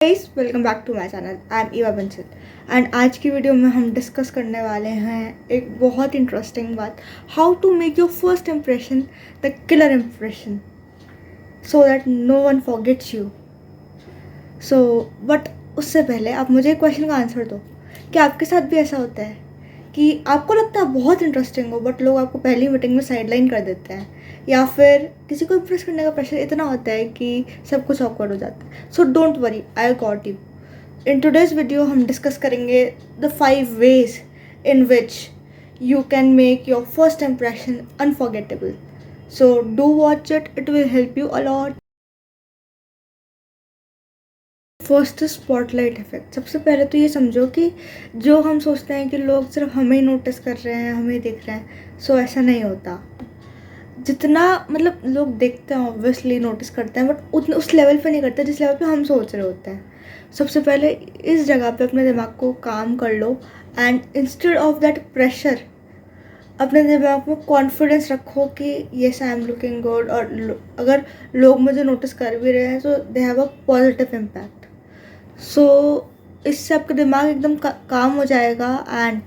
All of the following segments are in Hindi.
Guys welcome back to my channel. I am Eva Bansal and आज की वीडियो में हम डिस्कस करने वाले हैं एक बहुत इंटरेस्टिंग बात, how to make your first impression the killer impression so that no one forgets you. But उससे पहले आप मुझे एक क्वेश्चन का आंसर दो कि आपके साथ भी ऐसा होता है कि आपको लगता है बहुत इंटरेस्टिंग हो बट लोग आपको पहली मीटिंग में साइडलाइन कर देते हैं, या फिर किसी को इम्प्रेस करने का प्रेशर इतना होता है कि सब कुछ ऑकवर्ड हो जाता है। So don't worry, I got you. In today's video हम डिस्कस करेंगे the 5 ways in which you can make your first impression unforgettable. So do watch it, it will help you a lot. First spotlight effect. सबसे पहले तो ये समझो कि जो हम सोचते हैं कि लोग सिर्फ हमें ही नोटिस कर रहे हैं, हमें देख रहे हैं, सो ऐसा नहीं होता। जितना मतलब लोग देखते हैं ऑब्वियसली नोटिस करते हैं, बट उतने उस लेवल पे नहीं करते जिस लेवल पे हम सोच रहे होते हैं। सबसे पहले इस जगह पे अपने दिमाग को काम कर लो and instead of that pressure अपने दिमाग में कॉन्फिडेंस रखो कि yes I am looking good, और अगर लोग मुझे नोटिस कर भी रहे हैं तो they have a positive impact. So इससे आपका दिमाग एकदम काम हो जाएगा and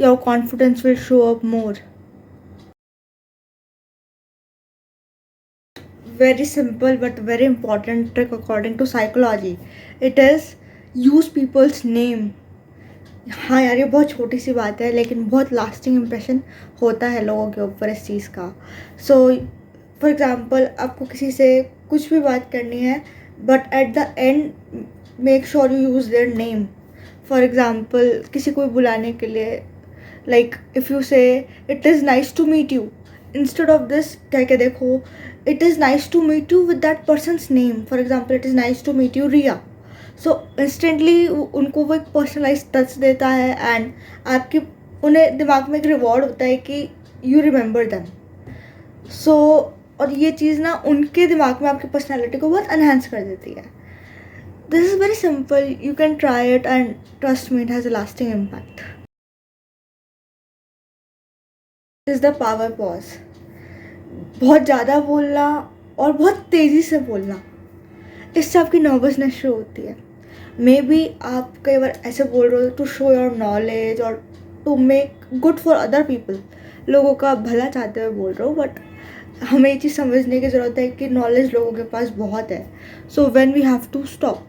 your confidence will show up more. Very simple but very important trick according to psychology. It is use people's name. हाँ यार, ये बहुत छोटी सी बात है लेकिन बहुत लास्टिंग इम्प्रेशन होता है लोगों के ऊपर इस चीज़ का। सो फॉर एग्ज़ाम्पल, आपको किसी से कुछ भी बात करनी है but at the end make sure you use their name. For example, किसी को बुलाने के लिए like if you say it is nice to meet you, instead of this कह के देखो it is nice to meet you with that person's name. For example, it is nice to meet you Riya. So instantly उनको वो एक पर्सनलाइज टच देता है एंड आपकी उन्हें दिमाग में एक रिवॉर्ड होता है कि यू रिमेंबर दैम। सो और ये चीज़ ना उनके दिमाग में आपकी पर्सनैलिटी को बहुत एनहांस कर देती है। This is very simple, you can try it and trust me, it has a lasting impact. Is the power pause. बहुत ज़्यादा बोलना और बहुत तेज़ी से बोलना, इससे आपकी नर्वसनेस शो होती है। मे बी आप कई बार ऐसे बोल रहे हो टू शो योर नॉलेज और to make good for other people, लोगों का भला चाहते हुए बोल रहे हो, बट हमें ये चीज़ समझने की ज़रूरत है कि नॉलेज लोगों के पास बहुत है। So when we have to stop,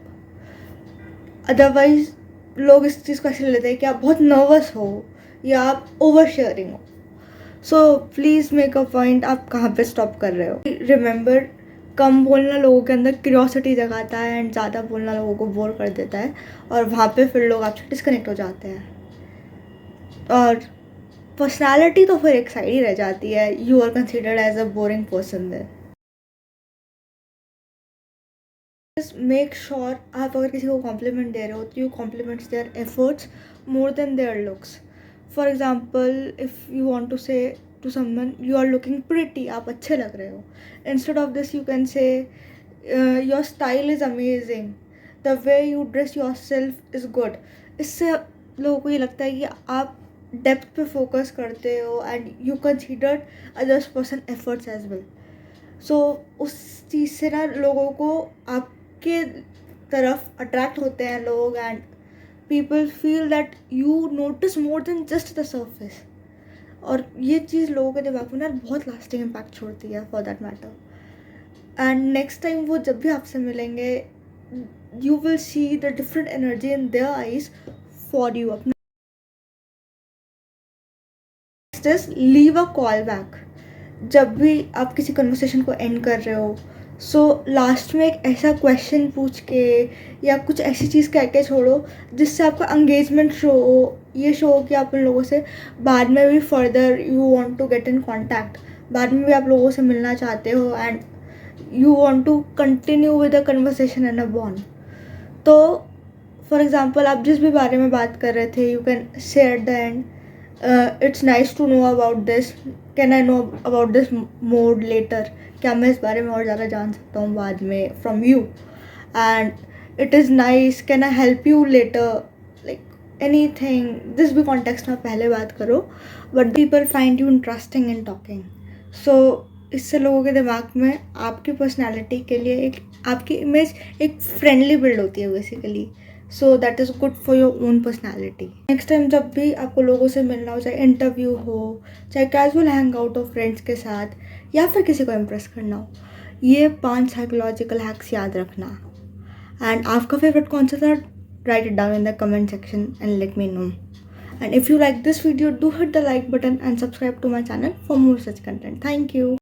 otherwise लोग इस चीज़ को ऐसे लेते हैं कि आप बहुत नर्वस हो या आप ओवर शेयरिंग हो। So please make a point, आप कहाँ पे स्टॉप कर रहे हो। रिमेंबर, कम बोलना लोगों के अंदर क्यूरियोसिटी जगाता है एंड ज़्यादा बोलना लोगों को बोर कर देता है, और वहाँ पे फिर लोग आपसे डिस्कनेक्ट हो जाते हैं और पर्सनालिटी तो फिर एक साइड ही रह जाती है। You are considered as a boring person there. Make sure आप अगर किसी को कॉम्प्लीमेंट दे रहे हो तो you compliments their efforts more than their looks. For example, if you want to say to someone you are looking pretty, आप अच्छे लग रहे हो, instead of this you can say your style is amazing, the way you dress yourself is good. इससे लोगों को ये लगता है कि आप डेप्थ पे फोकस करते हो and you considered others person efforts as well. So उस चीज़ से ना लोगों को आपके तरफ अट्रैक्ट होते हैं लोग, and people feel that you notice more than just the surface. और ये चीज़ लोगों के दिमाग में ना बहुत लास्टिंग इम्पैक्ट छोड़ती है for that matter. And next time वो जब भी आपसे मिलेंगे, you will see the different energy in their eyes for you. अपने लीव अ कॉल बैक। जब भी आप किसी कन्वर्सेशन को एंड कर रहे हो, सो लास्ट में एक ऐसा क्वेश्चन पूछ के या कुछ ऐसी चीज़ कह के छोड़ो जिससे आपका एंगेजमेंट शो हो, ये शो हो कि आप उन लोगों से बाद में भी further you want to get in contact, बाद में भी आप लोगों से मिलना चाहते हो and you want to continue with a conversation and a bond. तो फॉर एग्जांपल, आप जिस भी बारे में बात कर रहे थे, you can say at the end, it's nice to know about this, can I know about this more later, क्या मैं इस बारे में और ज़्यादा जान सकता हूँ बाद में from you, and it is nice, can I help you later, like anything. This भी कॉन्टेक्स्ट में पहले बात करो, but people find you interesting in talking. So इससे लोगों के दिमाग में आपकी पर्सनैलिटी के लिए एक आपकी इमेज एक फ्रेंडली बिल्ड होती है basically, so that is good for your own personality. Next time जब भी आपको लोगों से मिलना हो, चाहे इंटरव्यू हो, चाहे कैजुअल हैंग आउट हो फ्रेंड्स के साथ, या फिर किसी को इम्प्रेस करना हो, ये 5 साइकोलॉजिकल हैक्स याद रखना। एंड आपका फेवरेट कौन सा था? Right it down in the comment section and let me know. And if you like this video, do hit the like button and subscribe to my channel for more such content. Thank you.